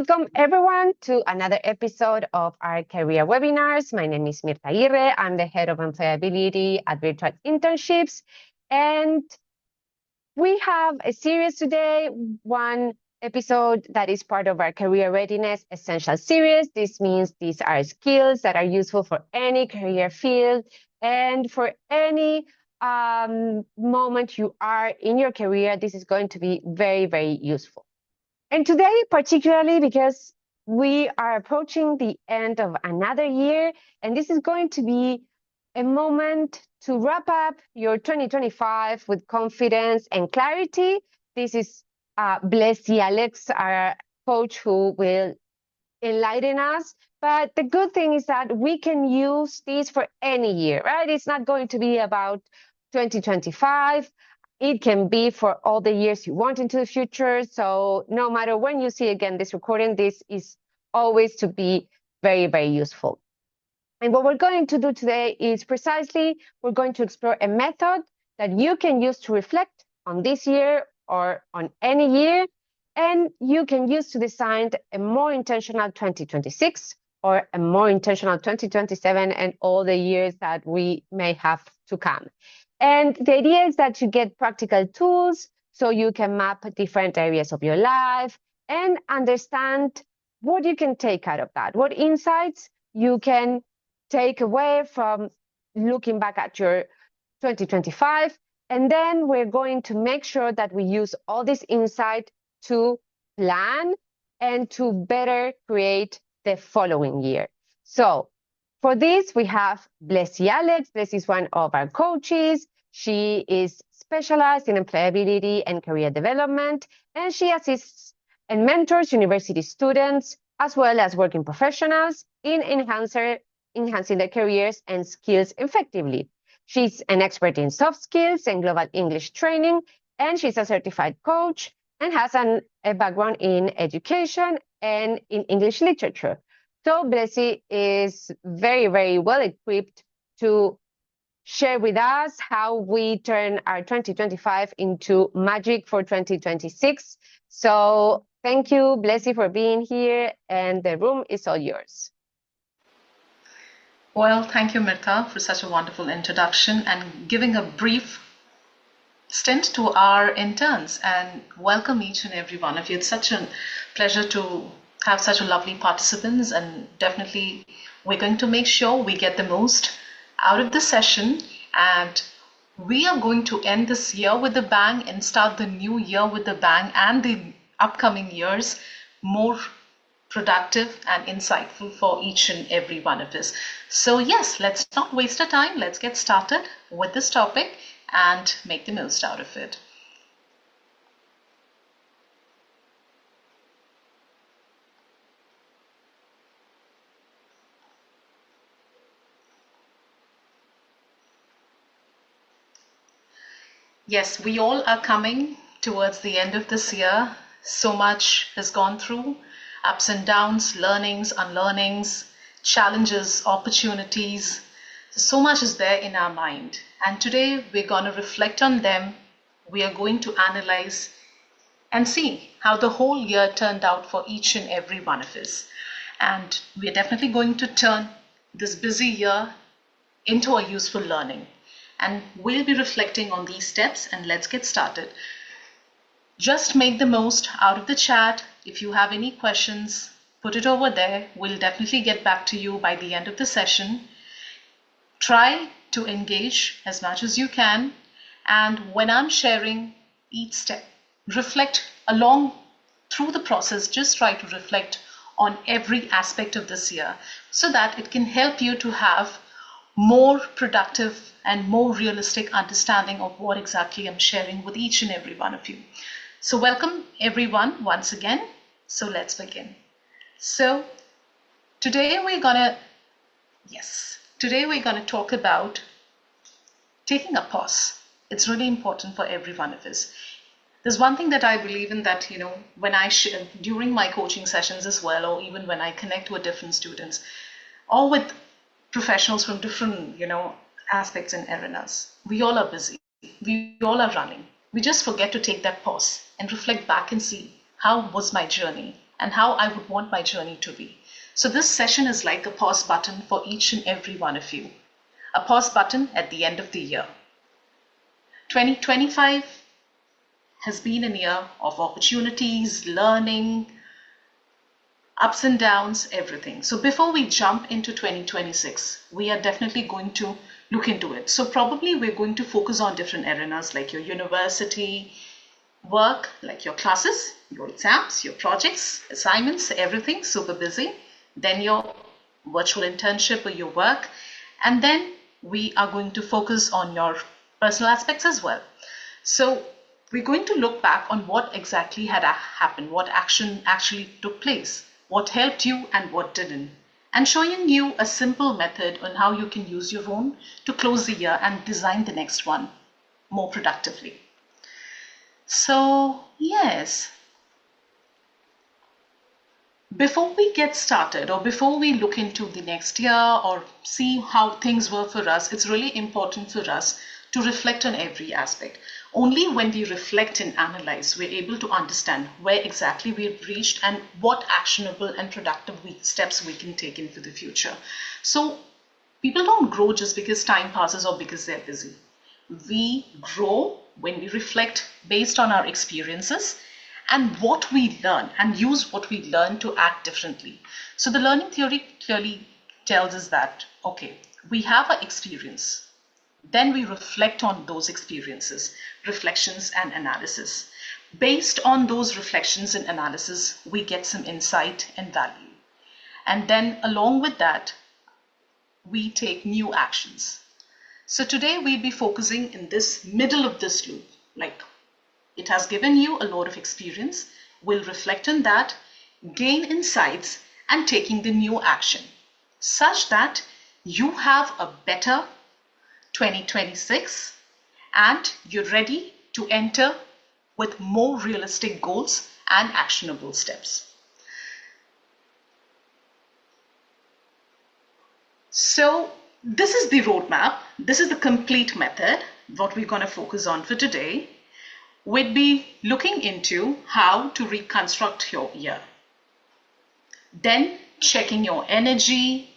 Welcome everyone to another episode of our career webinars. My name is Mirta Aguirre. I'm the head of employability at Virtual Internships. And we have a series today, one episode that is part of our Career Readiness Essential series. This means these are skills that are useful for any career field and for any moment you are in your career. This is going to be very, very useful. And today, particularly because we are approaching the end of another year, and this is going to be a moment to wrap up your 2025 with confidence and clarity. This is Blessy Alex, our coach, who will enlighten us. But the good thing is that we can use this for any year, right? It's not going to be about 2025. It can be for all the years you want into the future. So no matter when you see again this recording, this is always to be very, very useful. And what we're going to do today is precisely, we're going to explore a method that you can use to reflect on this year or on any year, and you can use to design a more intentional 2026 or a more intentional 2027 and all the years that we may have to come. And the idea is that you get practical tools so you can map different areas of your life and understand what you can take out of that, what insights you can take away from looking back at your 2025. And then we're going to make sure that we use all this insight to plan and to better create the following year. So for this, we have Blessy Alex. Blessy is one of our coaches. She is specialized in employability and career development, and she assists and mentors university students as well as working professionals in enhancing their careers and skills effectively. She's an expert in soft skills and global English training, and she's a certified coach and has a background in education and in English literature. So Blessy is very, very well equipped to share with us how we turn our 2025 into magic for 2026. So thank you, Blessy, for being here, and the room is all yours. Well, thank you, Mirta, for such a wonderful introduction and giving a brief stint to our interns, and welcome each and every one of you. It's such a pleasure to have such a lovely participants, and definitely we're going to make sure we get the most out of the session, and we are going to end this year with a bang and start the new year with a bang, and the upcoming years more productive and insightful for each and every one of us. So yes, let's not waste our time. Let's get started with this topic and make the most out of it. Yes, we all are coming towards the end of this year. So much has gone through, ups and downs, learnings, unlearnings, challenges, opportunities. So much is there in our mind. And today we're going to reflect on them. We are going to analyze and see how the whole year turned out for each and every one of us. And we're definitely going to turn this busy year into a useful learning. And we'll be reflecting on these steps, and let's get started. Just make the most out of the chat. If you have any questions, put it over there. We'll definitely get back to you by the end of the session. Try to engage as much as you can. And when I'm sharing each step, reflect along through the process. Just try to reflect on every aspect of this year so that it can help you to have more productive and more realistic understanding of what exactly I'm sharing with each and every one of you. So welcome everyone once again. So let's begin. So today we're gonna talk about taking a pause. It's really important for every one of us. There's one thing that I believe in, that when I share during my coaching sessions as well, or even when I connect with different students or with professionals from different aspects and arenas, we all are busy, we all are running. We just forget to take that pause and reflect back and see, how was my journey? and how I would want my journey to be. So this session is like a pause button for each and every one of you. A pause button at the end of the year. 2025 has been a year of opportunities, learning, ups and downs, everything. So before we jump into 2026, we are definitely going to look into it. So probably we're going to focus on different arenas like your university work, like your classes, your exams, your projects, assignments, everything, super busy. Then your virtual internship or your work. And then we are going to focus on your personal aspects as well. So we're going to look back on what exactly had happened, what action actually took place, what helped you and what didn't, and showing you a simple method on how you can use your own to close the year and design the next one more productively. So yes, before we get started or before we look into the next year or see how things were for us, it's really important for us to reflect on every aspect. Only when we reflect and analyze, we're able to understand where exactly we've reached and what actionable and productive steps we can take in for the future. So people don't grow just because time passes or because they're busy. We grow when we reflect based on our experiences and what we learn and use what we learn to act differently. So the learning theory clearly tells us that, okay, we have an experience. Then we reflect on those experiences, reflections and analysis. Based on those reflections and analysis, we get some insight and value. And then along with that, we take new actions. So today we'll be focusing in this middle of this loop, like it has given you a lot of experience. We'll reflect on that, gain insights, and taking the new action such that you have a better 2026 and you're ready to enter with more realistic goals and actionable steps. So this is the roadmap. This is the complete method, what we're going to focus on for today. We'd be looking into how to reconstruct your year, then checking your energy,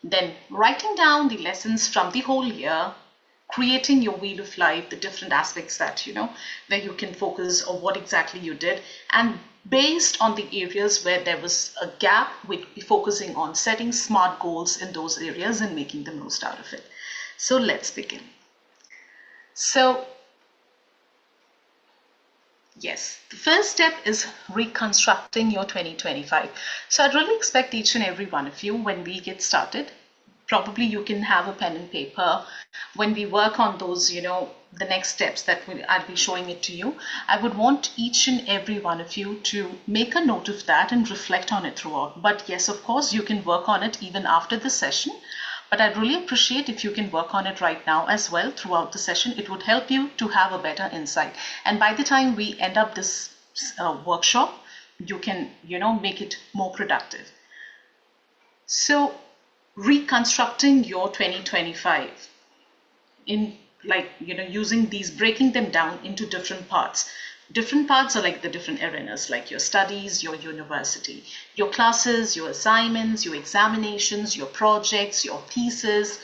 then writing down the lessons from the whole year, creating your wheel of life, the different aspects that, where you can focus on what exactly you did. And based on the areas where there was a gap, we'd be focusing on setting smart goals in those areas and making the most out of it. So let's begin. So yes, the first step is reconstructing your 2025. So I'd really expect each and every one of you, when we get started, probably you can have a pen and paper. When we work on those, the next steps that I'll be showing it to you, I would want each and every one of you to make a note of that and reflect on it throughout. But yes, of course, you can work on it even after the session. But I'd really appreciate if you can work on it right now as well throughout the session. It would help you to have a better insight. And by the time we end up this workshop, you can, make it more productive. So reconstructing your 2025 in using these, breaking them down into different parts. Different parts are like the different arenas, like your studies, your university, your classes, your assignments, your examinations, your projects, your thesis,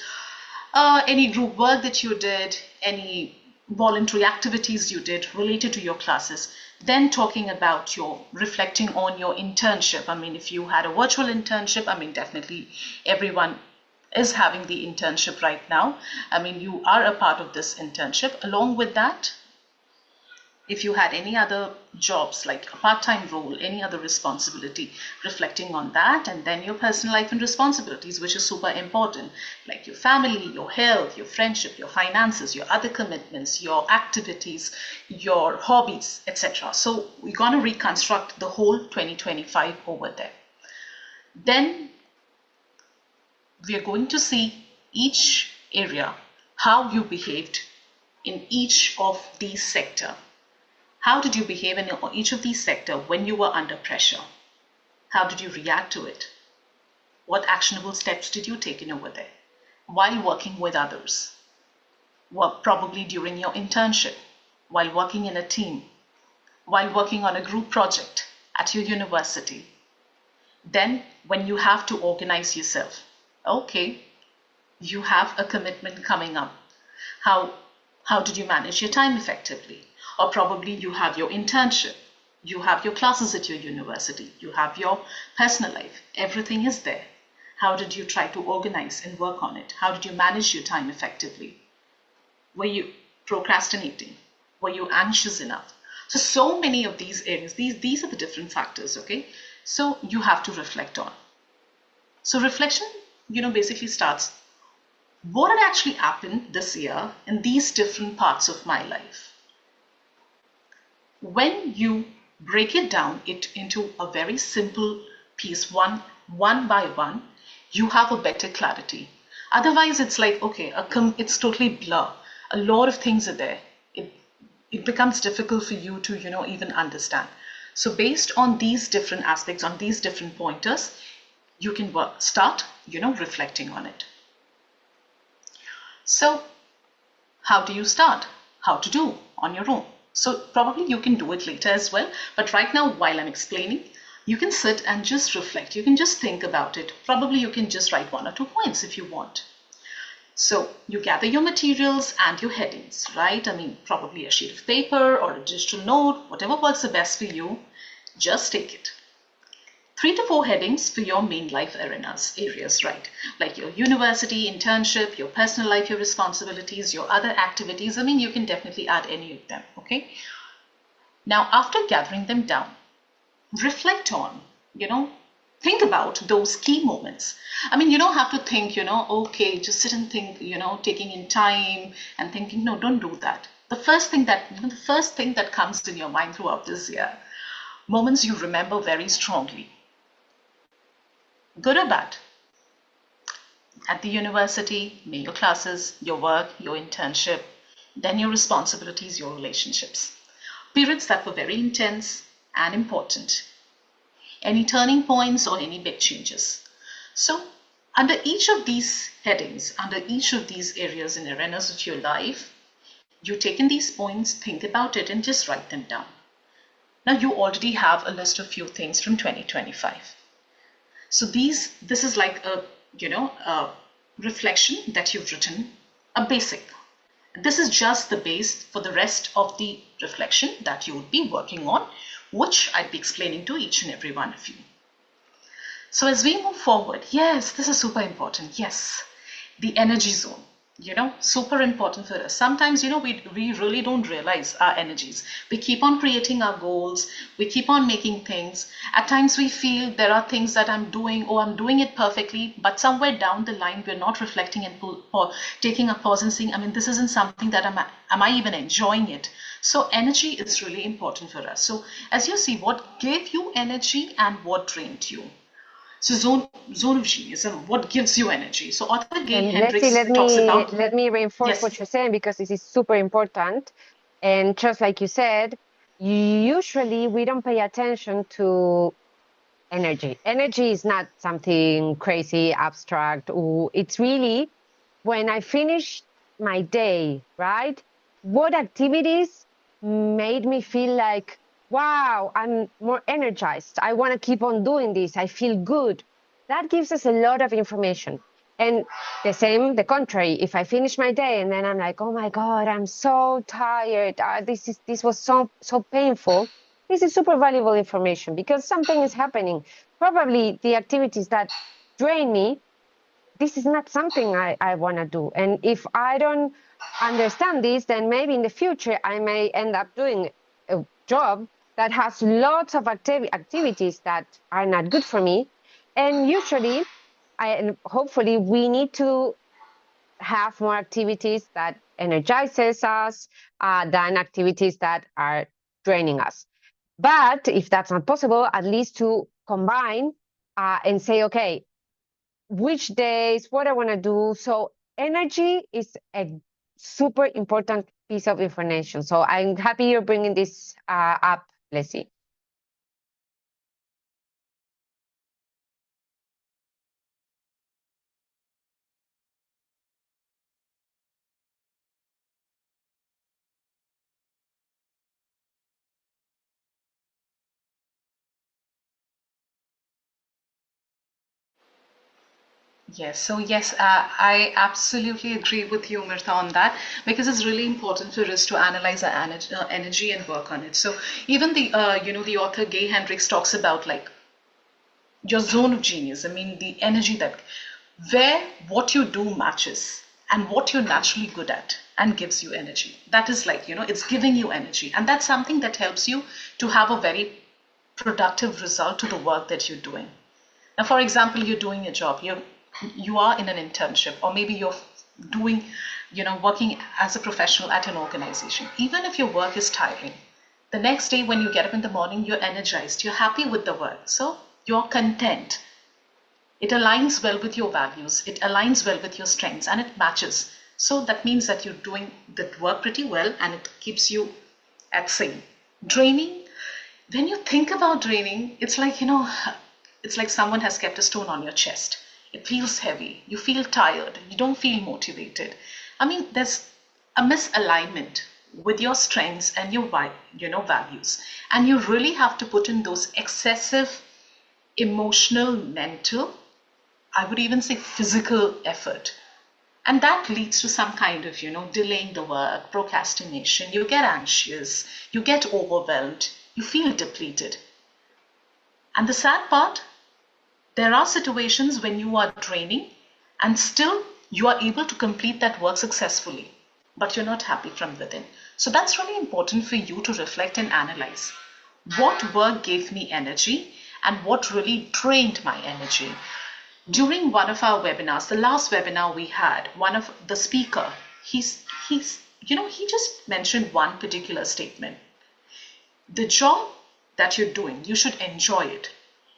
any group work that you did, any voluntary activities you did related to your classes. Then talking about reflecting on your internship. I mean, if you had a virtual internship, definitely everyone is having the internship right now. You are a part of this internship. Along with that, if you had any other jobs, like a part-time role, any other responsibility, reflecting on that, and then your personal life and responsibilities, which is super important, like your family, your health, your friendship, your finances, your other commitments, your activities, your hobbies, etc. So we're going to reconstruct the whole 2025 over there. Then we are going to see each area, how you behaved in each of these sectors. How did you behave in each of these sectors when you were under pressure? How did you react to it? What actionable steps did you take in over there? While working with others? Probably during your internship, while working in a team, while working on a group project, at your university. Then, when you have to organize yourself, okay, you have a commitment coming up. How, how did you manage your time effectively? Or probably you have your internship, you have your classes at your university, you have your personal life, everything is there. How did you try to organize and work on it? How did you manage your time effectively? Were you procrastinating? Were you anxious enough? So many of these areas, these are the different factors, okay? So you have to reflect on. So reflection, basically starts, what had actually happened this year in these different parts of my life? When you break it down into a very simple piece, one by one, you have a better clarity. Otherwise, it's like, okay, it's totally blur. A lot of things are there. It becomes difficult for you to, even understand. So based on these different aspects, on these different pointers, you can start, reflecting on it. So how do you start? How to do on your own? So probably you can do it later as well. But right now, while I'm explaining, you can sit and just reflect. You can just think about it. Probably you can just write 1 or 2 points if you want. So you gather your materials and your headings, right? I mean, probably a sheet of paper or a digital note, whatever works the best for you, just take it. 3 to 4 headings for your main life areas, right? Like your university, internship, your personal life, your responsibilities, your other activities. I mean, you can definitely add any of them, okay? Now, after gathering them down, reflect on, think about those key moments. I mean, you don't have to think, okay, just sit and think, taking in time and thinking, no, don't do that. The first thing that comes in your mind throughout this year, moments you remember very strongly, good or bad, at the university, may your classes, your work, your internship, then your responsibilities, your relationships. Periods that were very intense and important. Any turning points or any big changes. So under each of these headings, under each of these areas and arenas of your life, you take in these points, think about it, and just write them down. Now you already have a list of few things from 2025. So this is like a reflection that you've written, a basic. This is just the base for the rest of the reflection that you would be working on, which I'd be explaining to each and every one of you. So as we move forward, yes, this is super important. Yes, the energy zone. Super important for us. Sometimes, we really don't realize our energies. We keep on creating our goals. We keep on making things. At times we feel there are things that I'm doing, or I'm doing it perfectly, but somewhere down the line, we're not reflecting and or taking a pause and saying, I mean, this isn't something that am I even enjoying it? So energy is really important for us. So as you see, what gave you energy and what drained you? So zone of genius, and what gives you energy? So author Gail And let's see, Hendricks talks about, let me reinforce yes, what you're saying, because this is super important. And just like you said, usually we don't pay attention to energy. Energy is not something crazy, abstract. It's really when I finish my day, right? What activities made me feel like, wow, I'm more energized. I want to keep on doing this. I feel good. That gives us a lot of information. And the contrary, if I finish my day and then I'm like, oh my God, I'm so tired. This was so painful. This is super valuable information because something is happening. Probably the activities that drain me, this is not something I want to do. And if I don't understand this, then maybe in the future I may end up doing a job that has lots of activities that are not good for me. And usually, and hopefully, we need to have more activities that energizes us than activities that are draining us. But if that's not possible, at least to combine and say, okay, which days, what I want to do. So energy is a super important piece of information. So I'm happy you're bringing this up, Blessy. Yes, so yes, I absolutely agree with you, Mirtha, on that, because it's really important for us to analyze our energy and work on it. So even the author Gay Hendricks talks about like your zone of genius. I mean, the energy that where what you do matches and what you're naturally good at and gives you energy. That is like, it's giving you energy. And that's something that helps you to have a very productive result to the work that you're doing. Now, for example, you're doing a job, you are in an internship, or maybe you're doing, working as a professional at an organization. Even if your work is tiring, the next day when you get up in the morning, you're energized, you're happy with the work. So you're content. It aligns well with your values, it aligns well with your strengths, and it matches. So that means that you're doing the work pretty well and it keeps you at same. Draining, when you think about draining, it's like, it's like someone has kept a stone on your chest. It feels heavy, you feel tired, you don't feel motivated. I mean, there's a misalignment with your strengths and your values, and you really have to put in those excessive emotional, mental, I would even say physical effort. And that leads to some kind of, delaying the work, procrastination. You get anxious, you get overwhelmed, you feel depleted. And the sad part, there are situations when you are draining and still you are able to complete that work successfully, but you're not happy from within. So that's really important for you to reflect and analyze. What work gave me energy and what really drained my energy? During one of our webinars, the last webinar we had, one of the speaker, he just mentioned one particular statement. The job that you're doing, you should enjoy it.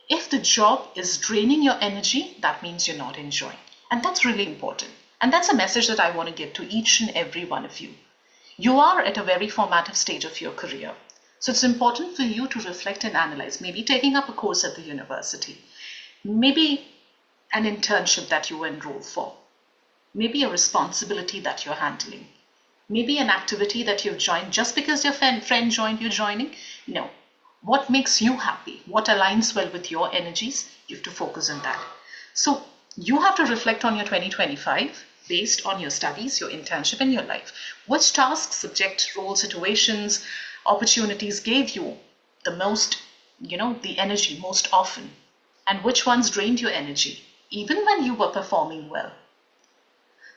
If the job is draining your energy, that means you're not enjoying. And that's really important. And that's a message that I want to give to each and every one of you. You are at a very formative stage of your career. So it's important for you to reflect and analyze, maybe taking up a course at the university, maybe an internship that you enroll for, maybe a responsibility that you're handling, maybe an activity that you've joined just because your friend joined you joining. No, what makes you happy, what aligns well with your energies, you have to focus on that. So you have to reflect on your 2025 based on your studies, your internship, and your life. Which tasks, subject, roles, situations, opportunities gave you the most, the energy most often, and which ones drained your energy even when you were performing well.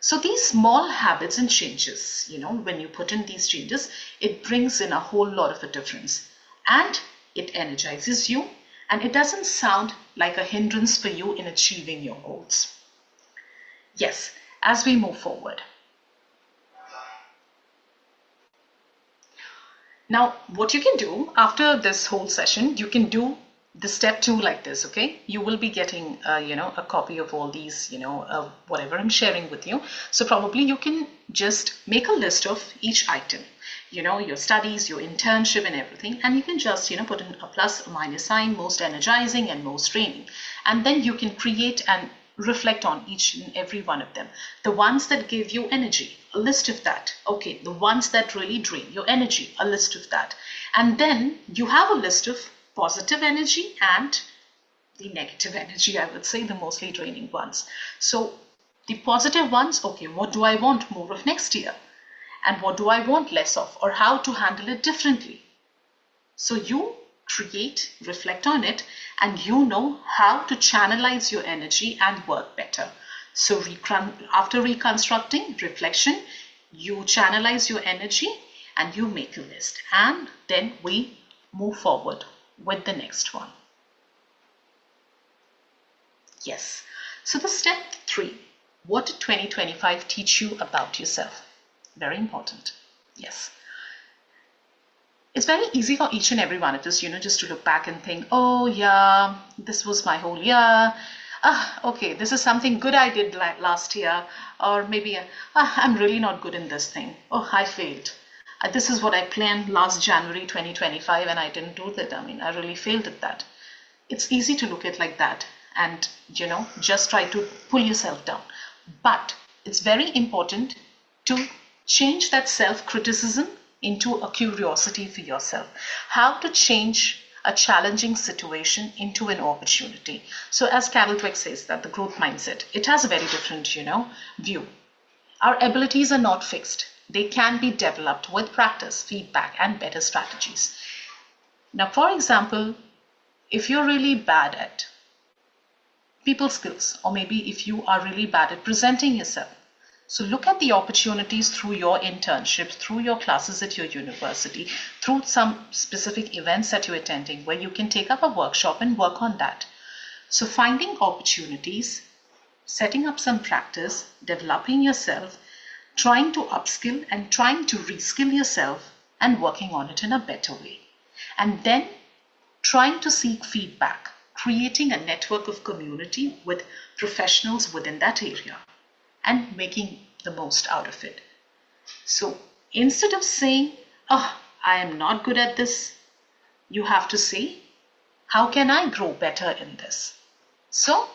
So these small habits and changes, when you put in these changes, it brings in a whole lot of a difference, and it energizes you, and it doesn't sound like a hindrance for you in achieving your goals. Yes, as we move forward. Now, what you can do after this whole session, you can do the step 2 like this, okay? You will be getting, a copy of all these, whatever I'm sharing with you. So probably you can just make a list of each item, your studies, your internship and everything. And you can just, put in a plus, a minus sign, most energizing and most draining. And then you can create and reflect on each and every one of them. The ones that give you energy, a list of that. Okay, the ones that really drain your energy, a list of that. And then you have a list of positive energy and the negative energy, I would say, the mostly draining ones. So the positive ones, okay, what do I want more of next year? And what do I want less of, or how to handle it differently? So you create, reflect on it, and you know how to channelize your energy and work better. So after reconstructing, reflection, you channelize your energy and you make a list. And then we move forward with the next one. Yes. So the step 3, what did 2025 teach you about yourself? Very important. Yes. It's very easy for each and every one of us, just to look back and think, oh yeah, this was my whole year. Okay, this is something good I did last year. Or maybe, I'm really not good in this thing. Oh, I failed. This is what I planned last January 2025 and I didn't do that. I mean, I really failed at that. It's easy to look at like that and, just try to pull yourself down. But it's very important to change that self-criticism into a curiosity for yourself. How to change a challenging situation into an opportunity. So as Carol Dweck says, that the growth mindset, it has a very different, view. Our abilities are not fixed. They can be developed with practice, feedback, and better strategies. Now, for example, if you're really bad at people skills, or maybe if you are really bad at presenting yourself, so look at the opportunities through your internships, through your classes at your university, through some specific events that you're attending where you can take up a workshop and work on that. So finding opportunities, setting up some practice, developing yourself, trying to upskill and trying to reskill yourself and working on it in a better way. And then trying to seek feedback, creating a network of community with professionals within that area and making the most out of it. So instead of saying, oh, I am not good at this, you have to say, how can I grow better in this? So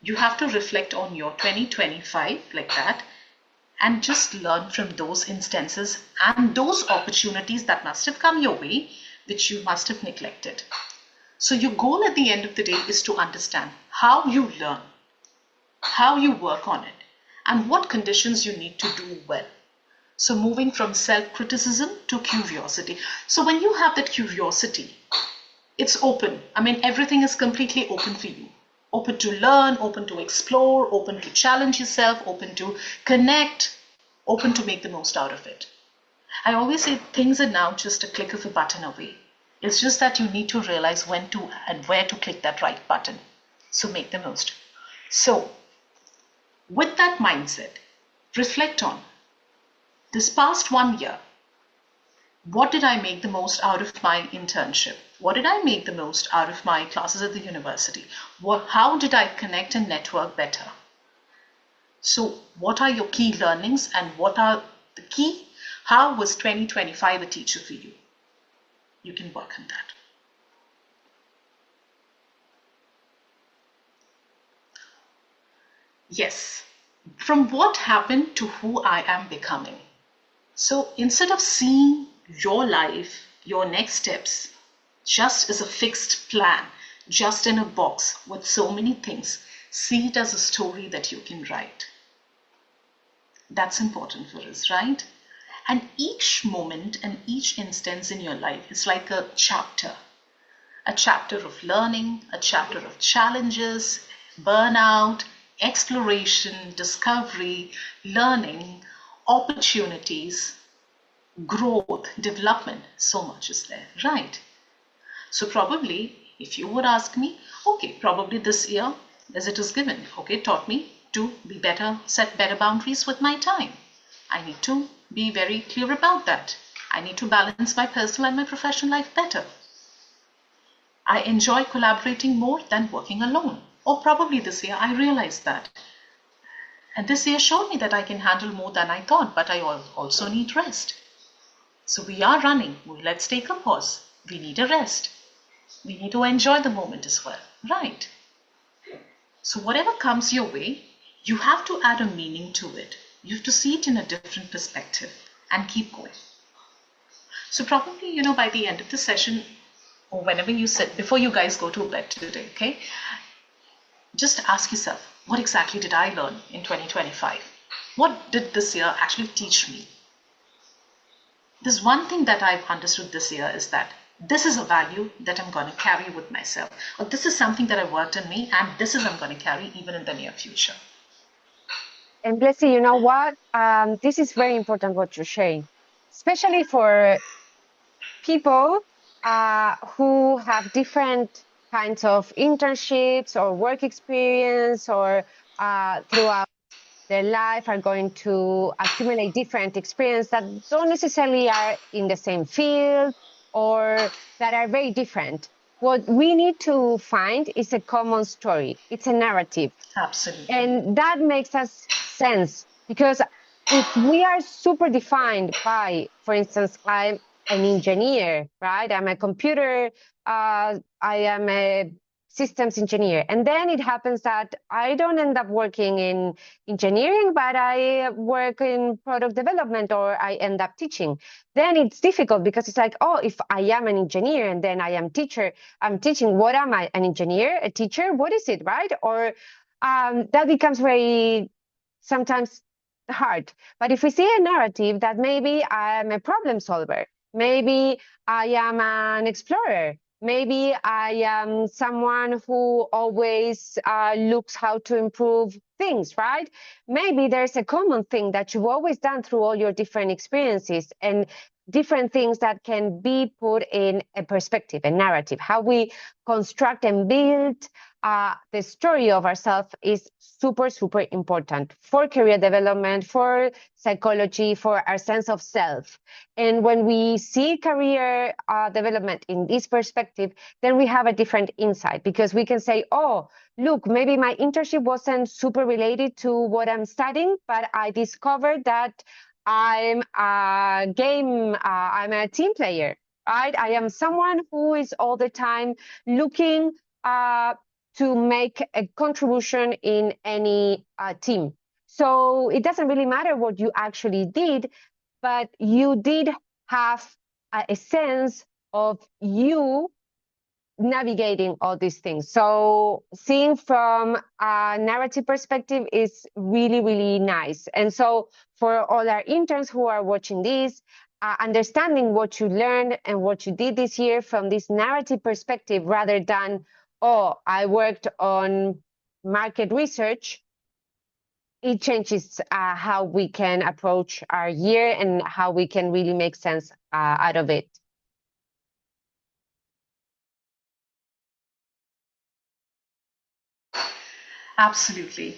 you have to reflect on your 2025 like that and just learn from those instances and those opportunities that must have come your way, which you must have neglected. So your goal at the end of the day is to understand how you learn, how you work on it, and what conditions you need to do well. So moving from self-criticism to curiosity. So when you have that curiosity, it's open. I mean, everything is completely open for you. Open to learn, open to explore, open to challenge yourself, open to connect, open to make the most out of it. I always say things are now just a click of a button away. It's just that you need to realize when to and where to click that right button. So make the most. So with that mindset, reflect on this past 1 year. What did I make the most out of my internship? What did I make the most out of my classes at the university? How did I connect and network better? So what are your key learnings and what are the key? How was 2025 a teacher for you? You can work on that. Yes, from what happened to who I am becoming. So instead of seeing your life, your next steps, just as a fixed plan, just in a box with so many things, see it as a story that you can write. That's important for us, right? And each moment and each instance in your life is like a chapter of learning, a chapter of challenges, burnout, exploration, discovery, learning, opportunities, growth, development. So much is there, right? So probably if you would ask me, okay, probably this year as it is given, okay, taught me to be better, set better boundaries with my time. I need to be very clear about that. I need to balance my personal and my professional life better. I enjoy collaborating more than working alone. Or probably this year I realized that. And this year showed me that I can handle more than I thought, but I also need rest. So we are running. Let's take a pause. We need a rest. We need to enjoy the moment as well, right? So whatever comes your way, you have to add a meaning to it. You have to see it in a different perspective and keep going. So probably, by the end of the session or whenever you sit, before you guys go to bed today, okay, just ask yourself, what exactly did I learn in 2025? What did this year actually teach me? There's one thing that I've understood this year is that this is a value that I'm going to carry with myself. Or this is something that I worked on me and this is I'm going to carry even in the near future. And Blessy, you know what? This is very important what you're sharing, especially for people who have different kinds of internships or work experience or throughout their life are going to accumulate different experiences that don't necessarily are in the same field or that are very different. What we need to find is a common story. It's a narrative. Absolutely. And that makes us sense because if we are super defined by, for instance, I'm an engineer, right? I'm a computer, I am a systems engineer. And then it happens that I don't end up working in engineering, but I work in product development, or I end up teaching. Then it's difficult because it's like, oh, if I am an engineer and then I am teacher, I'm teaching. What am I? An engineer, a teacher? What is it, right? Or that becomes very sometimes hard. But if we see a narrative that maybe I'm a problem solver, maybe I am an explorer, maybe I am someone who always looks how to improve things, right? Maybe there's a common thing that you've always done through all your different experiences and different things that can be put in a perspective, a narrative. How we construct and build the story of ourselves is super, super important for career development, for psychology, for our sense of self. And when we see career development in this perspective, then we have a different insight, because we can say, oh, look, maybe my internship wasn't super related to what I'm studying, but I discovered that I'm a I'm a team player, right? I am someone who is all the time looking to make a contribution in any team. So it doesn't really matter what you actually did, but you did have a sense of you navigating all these things. So seeing from a narrative perspective is really, really nice. And so for all our interns who are watching this, understanding what you learned and what you did this year from this narrative perspective, rather than, oh, I worked on market research, it changes how we can approach our year and how we can really make sense out of it. Absolutely.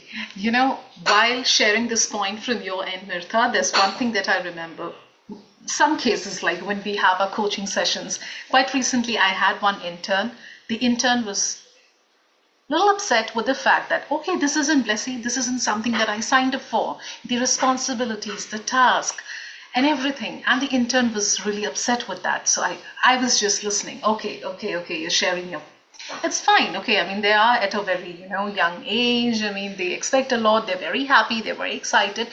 While sharing this point from your end, Mirtha, there's one thing that I remember. Some cases, like when we have our coaching sessions, quite recently I had one intern. The intern was a little upset with the fact that, okay, this isn't Blessy, this isn't something that I signed up for. The responsibilities, the task, and everything. And the intern was really upset with that. So I was just listening. Okay, you're sharing your. It's fine. Okay, I mean, they are at a very, young age. I mean, they expect a lot. They're very happy. They're very excited.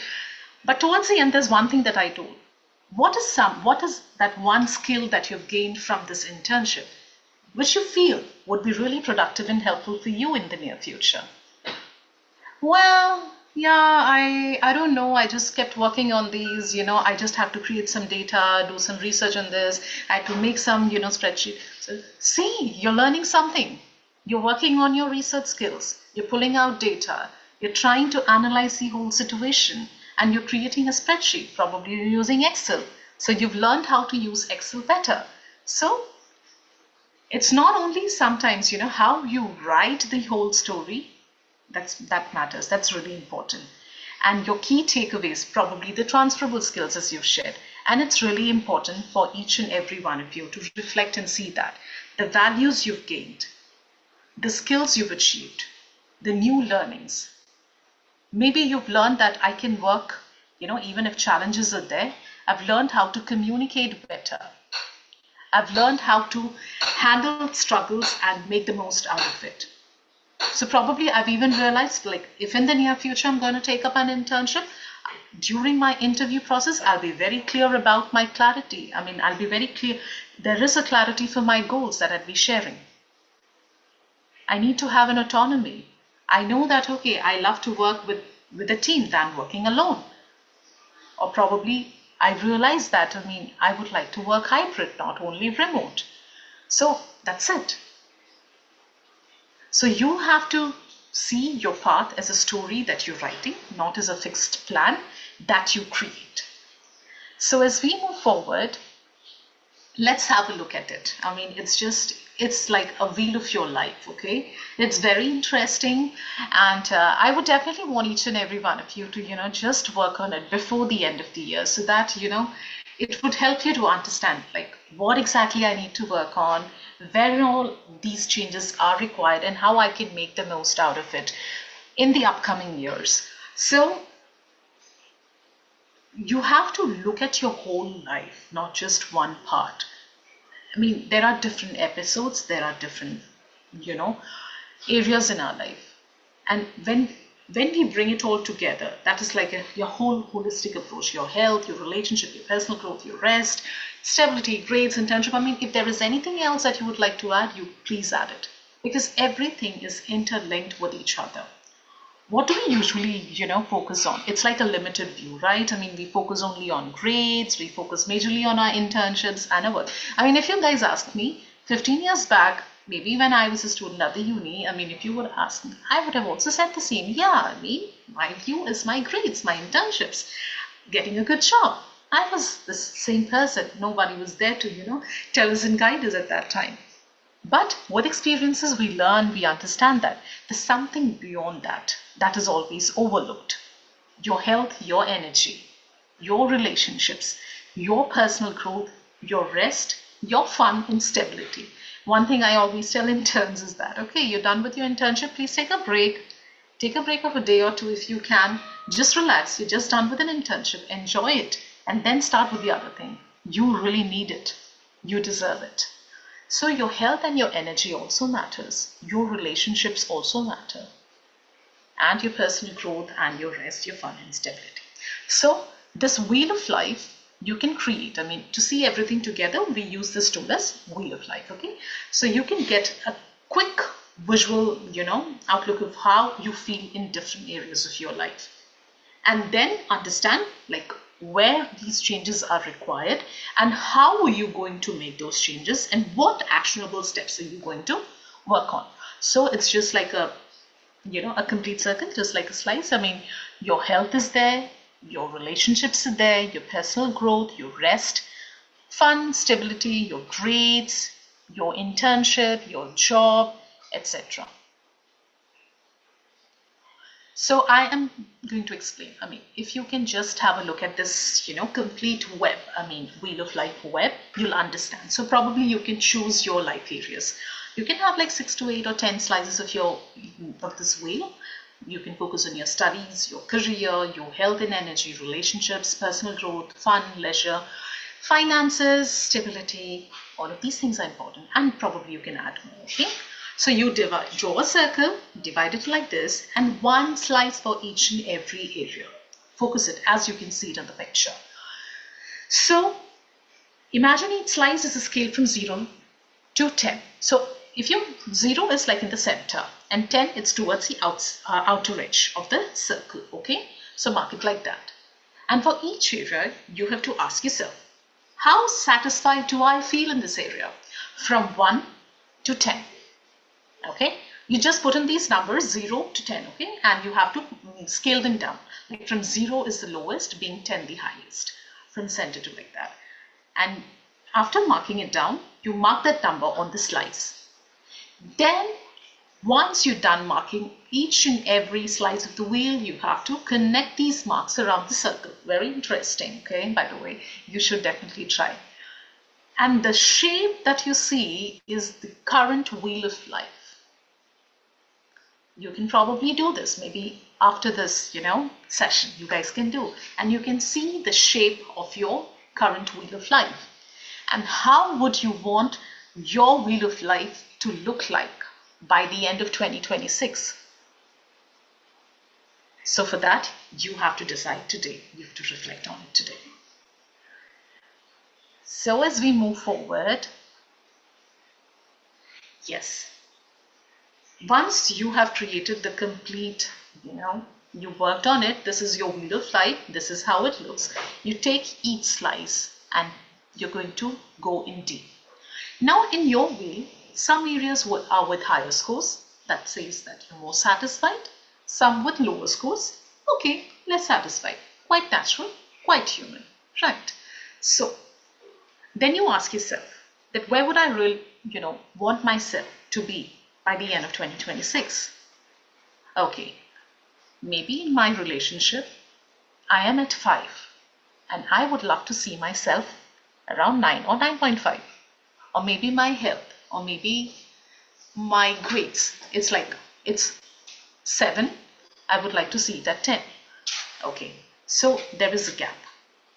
But towards the end, there's one thing that I told. What is that one skill that you've gained from this internship, which you feel would be really productive and helpful for you in the near future? Well, yeah, I don't know. I just kept working on these, I just have to create some data, do some research on this. I had to make some, spreadsheet. So see, you're learning something. You're working on your research skills. You're pulling out data. You're trying to analyze the whole situation, and you're creating a spreadsheet. Probably you're using Excel. So you've learned how to use Excel better. So it's not only sometimes, how you write the whole story, that matters. That's really important. And your key takeaways, probably the transferable skills as you've shared. And it's really important for each and every one of you to reflect and see that. The values you've gained, the skills you've achieved, the new learnings. Maybe you've learned that I can work, even if challenges are there. I've learned how to communicate better. I've learned how to handle struggles and make the most out of it. So probably I've even realized, like, if in the near future I'm going to take up an internship, during my interview process, I'll be very clear about my clarity. I mean, I'll be very clear. There is a clarity for my goals that I'll be sharing. I need to have an autonomy. I know that, okay, I love to work with a team than working alone. Or probably I realize that, I would like to work hybrid, not only remote. So that's it. So you have to see your path as a story that you're writing, not as a fixed plan that you create. So as we move forward, let's have a look at it. It's like a wheel of your life, okay? It's very interesting, and I would definitely want each and every one of you to, just work on it before the end of the year, so that, it would help you to understand, like, what exactly I need to work on, where all these changes are required, and how I can make the most out of it in the upcoming years. So you have to look at your whole life, not just one part. There are different episodes, there are different, areas in our life. And when we bring it all together, that is like your whole holistic approach, your health, your relationship, your personal growth, your rest, stability, grades, internship. I mean, if there is anything else that you would like to add, you please add it, because everything is interlinked with each other. What do we usually, focus on? It's like a limited view, right? I mean, we focus only on grades, we focus majorly on our internships and our work. I mean, if you guys asked me 15 years back, maybe when I was a student at the uni, I mean, if you would ask me, I would have also said the same. Yeah, I mean, my view is my grades, my internships, getting a good job. I was the same person. Nobody was there to, tell us and guide us at that time. But with experiences, we learn, we understand that there's something beyond that that is always overlooked. Your health, your energy, your relationships, your personal growth, your rest, your fun and stability. One thing I always tell interns is that, okay, you're done with your internship, please take a break. Take a break of a day or two if you can. Just relax. You're just done with an internship. Enjoy it. And then start with the other thing. You really need it. You deserve it. So your health and your energy also matters. Your relationships also matter. And your personal growth and your rest, your fun and stability. So this wheel of life you can create. I mean, to see everything together, we use this tool as wheel of life. Okay. So you can get a quick visual, outlook of how you feel in different areas of your life. And then understand like where these changes are required and how are you going to make those changes and what actionable steps are you going to work on. So it's just like a complete circle, just like a slice. I mean, your health is there, your relationships are there, your personal growth, your rest, fun, stability, your grades, your internship, your job, etc. So I am going to explain. I mean, if you can just have a look at this, complete web, I mean, wheel of life web, you'll understand. So probably you can choose your life areas. You can have like 6 to 8 or 10 slices of this wheel. You can focus on your studies, your career, your health and energy, relationships, personal growth, fun, leisure, finances, stability. All of these things are important, and probably you can add more. Okay. So you draw a circle, divide it like this, and one slice for each and every area. Focus it as you can see it in the picture. So imagine each slice is a scale from 0 to 10. So if your 0 is like in the center and 10 it's towards the outer edge of the circle. Okay, so mark it like that. And for each area, you have to ask yourself, how satisfied do I feel in this area? From 1 to 10. Okay, you just put in these numbers 0 to 10. Okay, and you have to scale them down. Like from 0 is the lowest, being 10 the highest, from center to like that. And after marking it down, you mark that number on the slice. Then once you're done marking each and every slice of the wheel, you have to connect these marks around the circle. Very interesting. Okay, by the way, you should definitely try. And the shape that you see is the current wheel of life. You can probably do this maybe after this, session you guys can do. And you can see the shape of your current wheel of life. And how would you want your wheel of life to look like by the end of 2026? So for that, you have to decide today. You have to reflect on it today. So as we move forward, yes, once you have created the complete, you worked on it, this is your wheel of life, this is how it looks. You take each slice and you're going to go in deep. Now in your wheel, some areas are with higher scores, that says that you're more satisfied. Some with lower scores, okay, less satisfied. Quite natural, quite human, right? So then you ask yourself that where would I really, want myself to be by the end of 2026? Okay, maybe in my relationship, I am at 5 and I would love to see myself around 9 or 9.5, or maybe my health, or maybe my grades. It's 7, I would like to see it at 10. Okay, so there is a gap.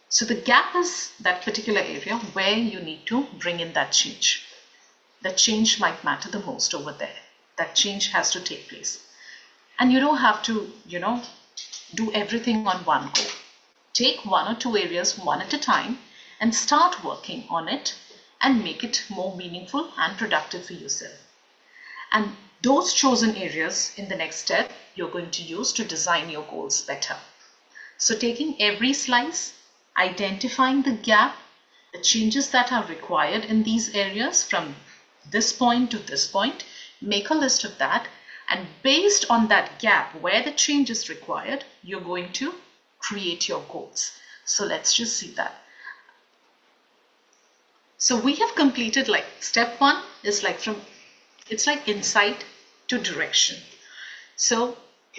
So the gap is that particular area where you need to bring in that change. The change might matter the most over there. that change has to take place. And you don't have to, do everything on one go. Take one or two areas one at a time and start working on it and make it more meaningful and productive for yourself. And those chosen areas in the next step, you're going to use to design your goals better. So taking every slice, identifying the gap, the changes that are required in these areas from this point to this point, make a list of that. And based on that gap where the change is required, you're going to create your goals. So let's just see that. So we have completed like step one is like it's like insight to direction. So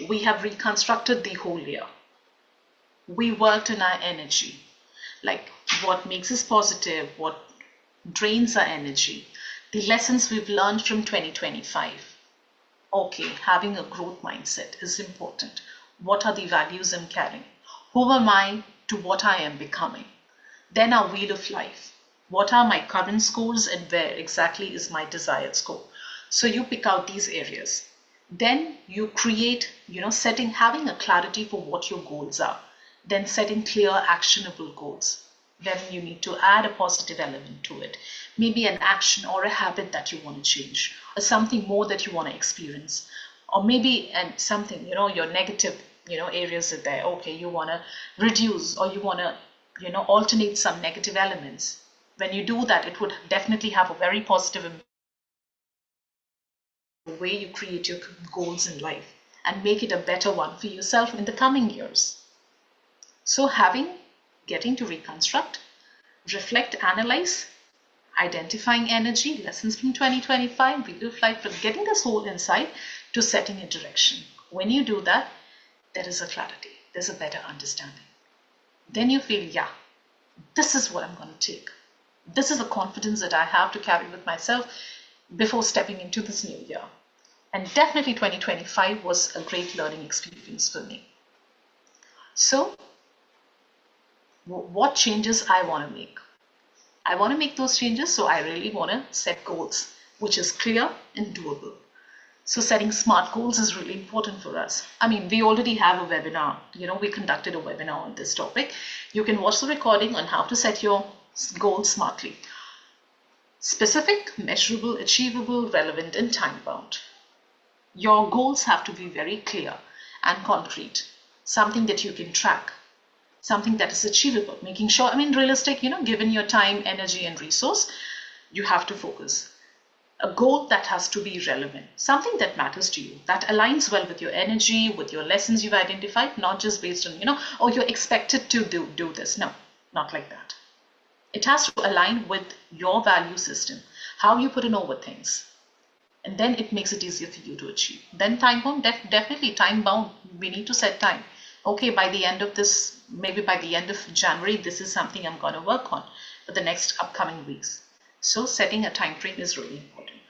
we have reconstructed the whole year. We worked on our energy, like what makes us positive, what drains our energy, the lessons we've learned from 2025. Okay, having a growth mindset is important. What are the values I'm carrying? Who am I to what I am becoming? Then our wheel of life. What are my current scores and where exactly is my desired score? So you pick out these areas. Then you create, having a clarity for what your goals are. Then setting clear, actionable goals. Then you need to add a positive element to it. Maybe an action or a habit that you want to change, or something more that you want to experience. Or maybe something, your negative, areas are there. Okay, you want to reduce or you want to, alternate some negative elements. When you do that, it would definitely have a very positive impact on the way you create your goals in life and make it a better one for yourself in the coming years. So getting to reconstruct, reflect, analyze, identifying energy, lessons from 2025, wheel of life, from getting this whole insight to setting a direction. When you do that, there is a clarity, there's a better understanding. Then you feel, yeah, this is what I'm going to take. This is the confidence that I have to carry with myself before stepping into this new year. And definitely 2025 was a great learning experience for me. So, what changes I want to make? I want to make those changes, so I really want to set goals, which is clear and doable. So setting SMART goals is really important for us. I mean, we already have a webinar. We conducted a webinar on this topic. You can watch the recording on how to set your goals smartly. Specific, measurable, achievable, relevant, and time-bound. Your goals have to be very clear and concrete. Something that you can track. Something that is achievable. Making sure, realistic, given your time, energy, and resource, you have to focus. A goal that has to be relevant, something that matters to you, that aligns well with your energy, with your lessons you've identified, not just based on, oh, you're expected to do this. No, not like that. It has to align with your value system, how you put in over things. And then it makes it easier for you to achieve. Then time-bound, definitely time-bound, we need to set time. Okay, by the end of this, maybe by the end of January, this is something I'm going to work on for the next upcoming weeks. So setting a time frame is really important.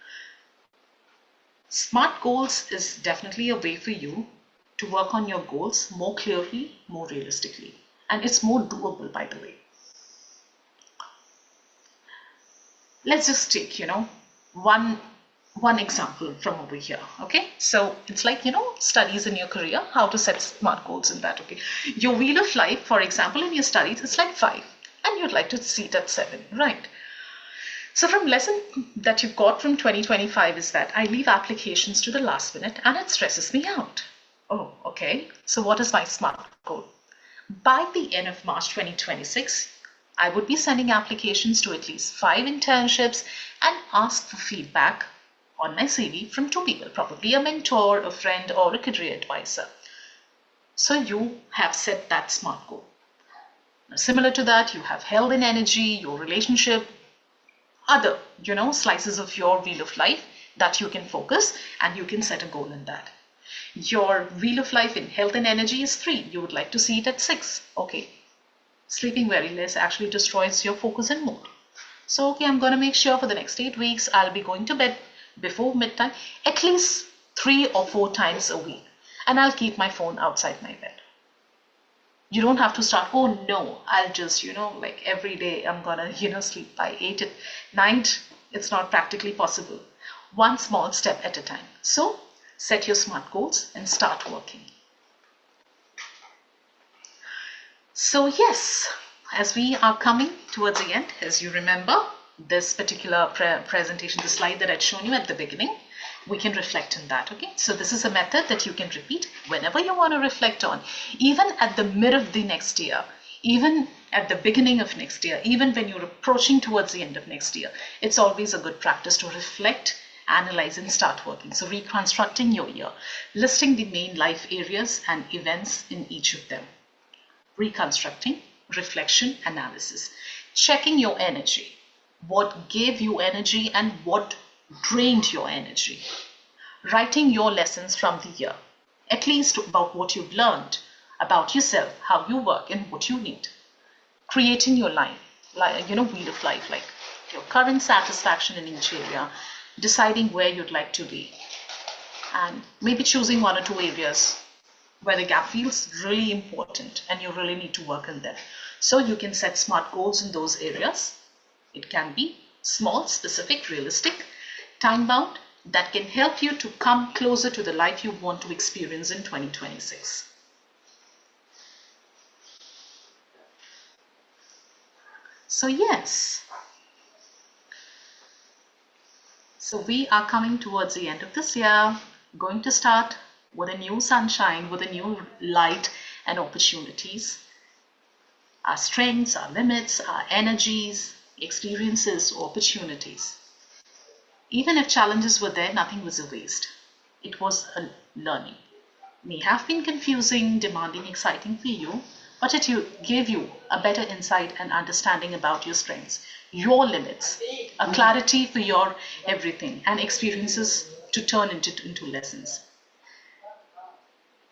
SMART goals is definitely a way for you to work on your goals more clearly, more realistically. And it's more doable, by the way. Let's just take, one example from over here. Okay, so it's like, studies in your career, how to set SMART goals in that. Okay, your wheel of life, for example, in your studies, it's like 5 and you'd like to see it at 7, right? So from lesson that you've got from 2025 is that I leave applications to the last minute and it stresses me out. Oh, okay. So what is my SMART goal? By the end of March 2026, I would be sending applications to at least 5 internships and ask for feedback on my CV from 2 people, probably a mentor, a friend, or a career advisor. So you have set that SMART goal. Now, similar to that, you have health and energy, your relationship, other, slices of your wheel of life that you can focus and you can set a goal in that. Your wheel of life in health and energy is 3. You would like to see it at 6. Okay. Sleeping very less actually destroys your focus and mood. So, okay, I'm going to make sure for the next 8 weeks, I'll be going to bed before midtime, at least 3 or 4 times a week. And I'll keep my phone outside my bed. You don't have to start, oh no, I'll just, like every day I'm gonna, sleep by 8 at night. It's not practically possible. one small step at a time. So set your SMART goals and start working. So yes, as we are coming towards the end, as you remember, this particular presentation, the slide that I'd shown you at the beginning, we can reflect on that, okay? So this is a method that you can repeat whenever you want to reflect on, even at the mid of the next year, even at the beginning of next year, even when you're approaching towards the end of next year. It's always a good practice to reflect, analyze, and start working. So reconstructing your year, listing the main life areas and events in each of them. Reconstructing, reflection, analysis. Checking your energy. What gave you energy and what drained your energy. Writing your lessons from the year, at least about what you've learned about yourself, how you work, and what you need. Creating your life, wheel of life, like your current satisfaction in each area, deciding where you'd like to be, and maybe choosing one or two areas where the gap feels really important and you really need to work on them. So you can set SMART goals in those areas. It can be small, specific, realistic, time-bound, that can help you to come closer to the life you want to experience in 2026. So yes, so we are coming towards the end of this year, going to start with a new sunshine, with a new light and opportunities. Our strengths, our limits, our energies, experiences, opportunities. Even if challenges were there, nothing was a waste. It was a learning. May have been confusing, demanding, exciting for you, but it gave you a better insight and understanding about your strengths, your limits, a clarity for your everything, and experiences to turn into lessons.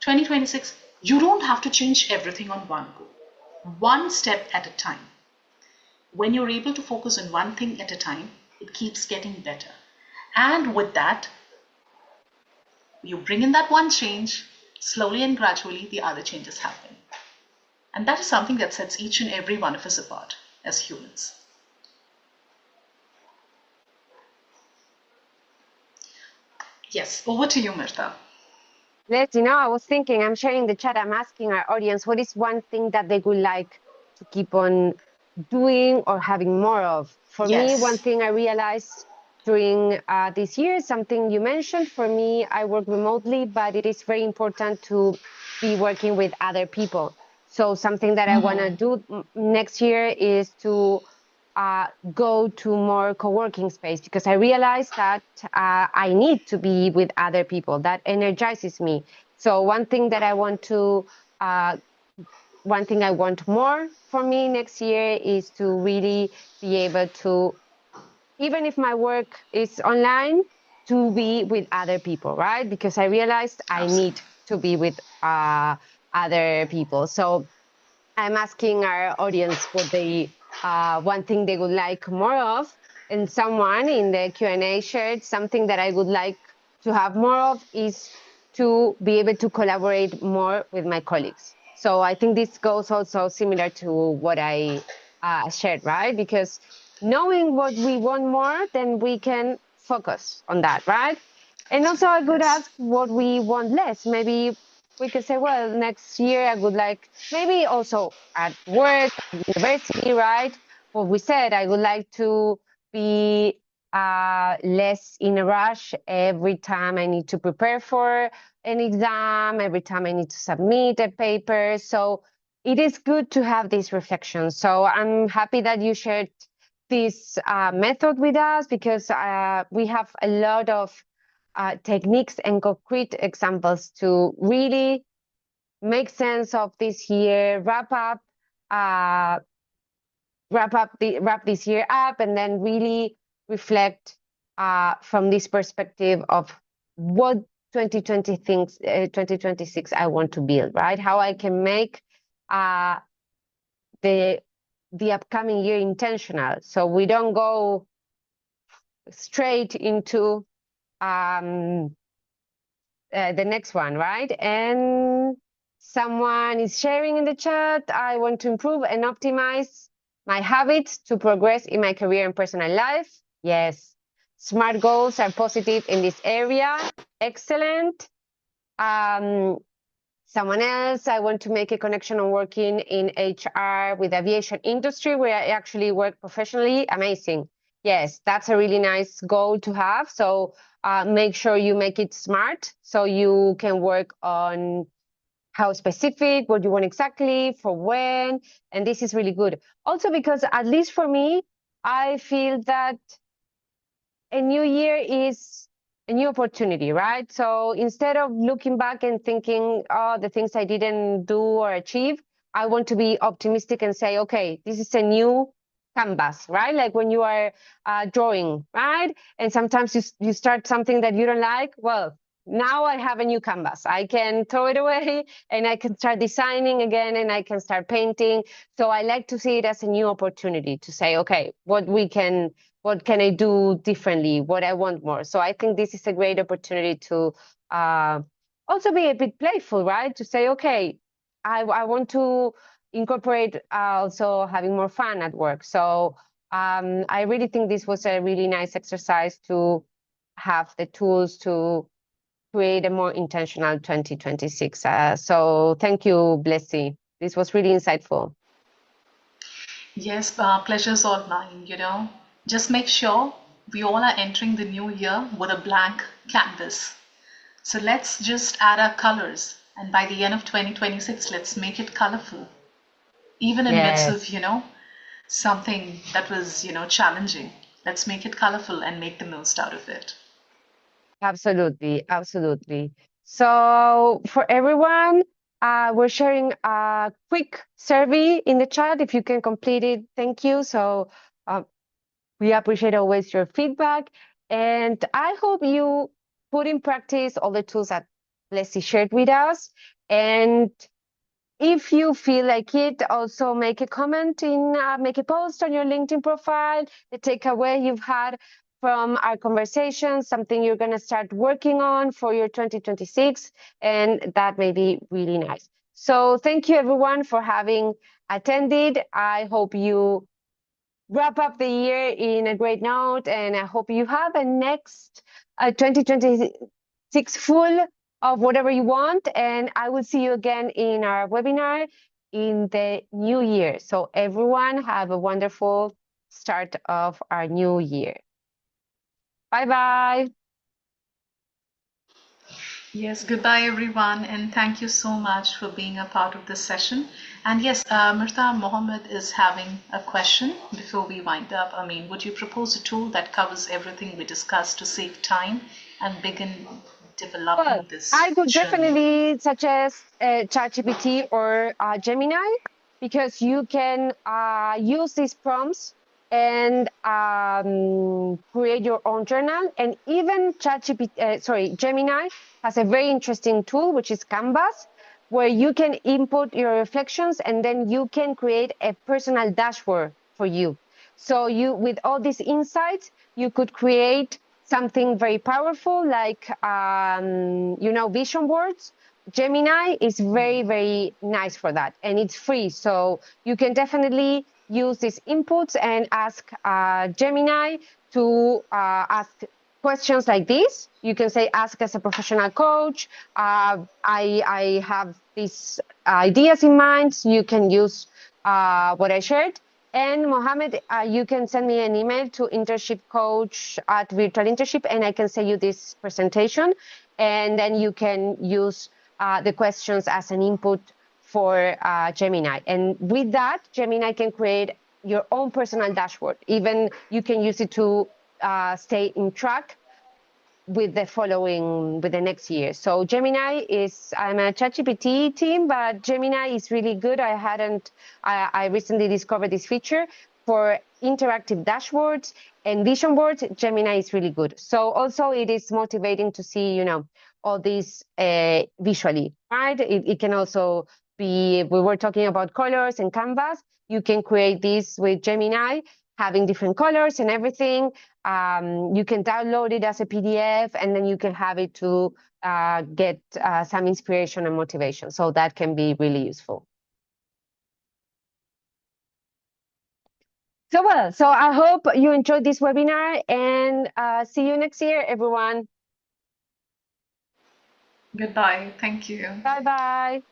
2026, you don't have to change everything on one go, one step at a time. When you're able to focus on one thing at a time, it keeps getting better. And with that, you bring in that one change, slowly and gradually the other changes happen. And that is something that sets each and every one of us apart as humans. Yes, over to you, Mirta. I was thinking, I'm sharing the chat, I'm asking our audience, what is one thing that they would like to keep on doing or having more of? For me, one thing I realized during this year, something you mentioned, for me, I work remotely, but it is very important to be working with other people. So something that I want to do next year is to go to more co-working space, because I realized that I need to be with other people. That energizes me. So one thing I want more for me next year is to really be able to, even if my work is online, to be with other people, right? Because I realized I need to be with other people. So I'm asking our audience what they one thing they would like more of, and someone in the Q&A shared something that I would like to have more of is to be able to collaborate more with my colleagues. So I think this goes also similar to what I shared, right? Because knowing what we want more, then we can focus on that, right? And also I could ask what we want less. Maybe we could say, well, next year I would like, maybe also at work, at university, right? What we said, I would like to be less in a rush every time I need to prepare for an exam, every time I need to submit a paper. So it is good to have this reflection. So I'm happy that you shared this method with us, because we have a lot of techniques and concrete examples to really make sense of this year, wrap this year up, and then really reflect from this perspective of what 2026 I want to build, right? How I can make the upcoming year intentional, so we don't go straight into the next one, right? And someone is sharing in the chat, I want to improve and optimize my habits to progress in my career and personal life. Yes. SMART goals are positive in this area. Excellent. Someone else, I want to make a connection on working in HR with aviation industry where I actually work professionally. Amazing. Yes, that's a really nice goal to have. So make sure you make it SMART so you can work on how specific, what you want exactly, for when, and this is really good. Also because at least for me, I feel that a new year is a new opportunity, right? So instead of looking back and thinking, oh, the things I didn't do or achieve, I want to be optimistic and say, okay, this is a new canvas, right? Like when you are drawing, right? And sometimes you start something that you don't like. Well, now I have a new canvas. I can throw it away and I can start designing again and I can start painting. So I like to see it as a new opportunity to say, okay, what can I do differently? What I want more. So I think this is a great opportunity to also be a bit playful, right? To say, okay, I want to incorporate also having more fun at work. So I really think this was a really nice exercise to have the tools to create a more intentional 2026. So thank you, Blessy. This was really insightful. Yes, pleasure's all mine, you know. Just make sure we all are entering the new year with a blank canvas. So let's just add our colors, and by the end of 2026, let's make it colorful. Even in midst of, Yes. you know, something that was, you know, challenging, let's make it colorful and make the most out of it. Absolutely, absolutely. So for everyone, we're sharing a quick survey in the chat. If you can complete it, thank you. So uh, we appreciate always your feedback. And I hope you put in practice all the tools that Blessy shared with us. And if you feel like it, also make a comment make a post on your LinkedIn profile, the takeaway you've had from our conversation, something you're going to start working on for your 2026, and that may be really nice. So thank you everyone for having attended. I hope you wrap up the year in a great note, and I hope you have a next 2026 full of whatever you want. And I will see you again in our webinar in the new year. So everyone have a wonderful start of our new year. Bye bye. Yes, goodbye everyone, and thank you so much for being a part of this session. And yes, Mirta Mohammed is having a question before we wind up. I mean, would you propose a tool that covers everything we discussed to save time and begin Well, developing this I would journey? definitely suggest ChatGPT or Gemini because you can use these prompts and create your own journal. And even Gemini has a very interesting tool, which is Canvas, where you can input your reflections and then you can create a personal dashboard for you. So with all these insights, you could create something very powerful like vision boards. Gemini is very, very nice for that, and it's free, so you can definitely use these inputs and ask Gemini to ask questions like this. You can say, ask as a professional coach, I have these ideas in mind. You can use what I shared. And Mohammed, you can send me an email to internshipcoach@virtualinternship, and I can send you this presentation. And then you can use the questions as an input for Gemini. And with that, Gemini can create your own personal dashboard. Even you can use it to stay in track with the next year. So Gemini I'm a ChatGPT team, but Gemini is really good. I recently discovered this feature for interactive dashboards and vision boards. Gemini is really good. So also it is motivating to see, all these visually, right? It can also we were talking about colors and canvas. You can create this with Gemini, having different colors and everything. You can download it as a PDF, and then you can have it to get some inspiration and motivation. So that can be really useful. So I hope you enjoyed this webinar, and see you next year, everyone. Goodbye. Thank you. Bye bye.